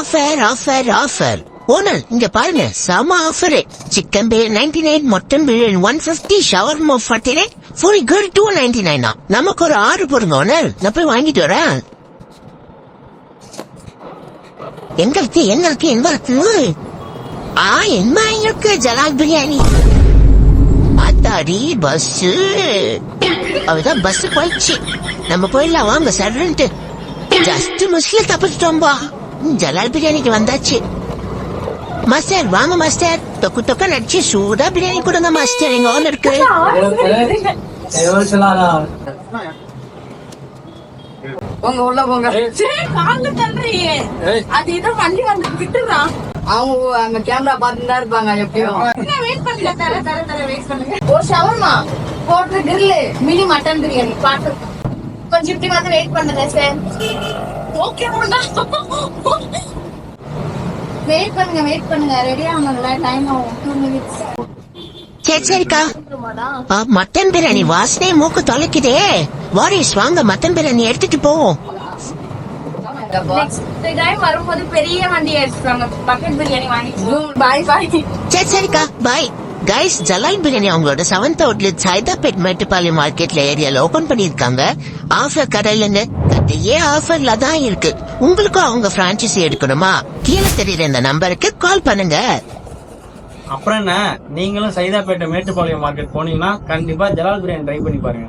Offer offer offer. Owner இங்க பாருங்க, செம offer. Chicken biryani 99, mutton biryani 150, shawarma 49, full குர் 299. நமக்கு ஒரு ஆர்டர் போடுங்க ஓனர், நான் போய் வாங்கிட்டு வரேன். எங்களுக்கு எங்களுக்கு எங்களுக்கு என்ன இருக்கு ஜலால் பிரியாணி. அத்தாடி பஸ், அவதான் பஸ் போயிடுச்சு. நம்ம போயிடலாம் வாங்க சர்ன்ட்டு. ஜஸ்ட் மிஸ்ல தப்பிச்சிட்டோம்பா. ஜலால் பிரியாணிக்கு வந்தாச்சு. மாஸ்டர் வாங்க மாஸ்டர், தொக்கு தொக்க நடிச்சு சூடா பிரியாணி கொடுங்க மாஸ்டர், எங்க ஓனருக்கு. போங்க உள்ள போங்க. அது ஏதோ வண்டி வந்து விட்டுறான். அவங்க அங்க கேமரா பாத்துதான் இருப்பாங்க. எப்படியும் ஒரு ஷவர்மா போட்டு கிரில் மினி மட்டன் பிரியாணி பாட்டு கொஞ்சம் இப்படி வந்து வெயிட் பண்ணுங்க சார். ஓகே வெயிட் பண்ணுங்க ரெடி ஆகணும்ல, டைம் ஆகும் 2 minutes. சரிக்கா. மட்டன் பிரியாணி வாசனை மூக்கு தொலைக்குதே. வாரிஸ் வாங்க மட்டன் பிரியாணி எடுத்துட்டு போவோம். வரும்போது பெரிய வண்டி எடுத்துவாங்க, பக்கெட் பிரியாணி வாங்கி. பாய் பாய். சரிக்கா பாய். கைஸ், ஜலால் பிரியாணி அவங்களோட 7th அவுட்லெட் சைதாப்பேட் மேட்டுப்பாளையம் மார்க்கெட்ல ஏரியால ஓபன் பண்ணிருக்காங்க. ஆஃபர் கடையிலங்க கடையே ஆஃபர்ல தான் இருக்கு. உங்களுக்கும் அவங்க பிரான்சைசி எடுக்கணுமா? கீழே தெரியுற இந்த நம்பருக்கு கால் பண்ணுங்க. அப்புறம் என்ன, நீங்களும் சைதாப்பேட்டை மேட்டுப்பாளையம் மார்க்கெட் போனீங்கன்னா கண்டிப்பா ஜலால் பிரியாணி ட்ரை பண்ணி பாருங்க.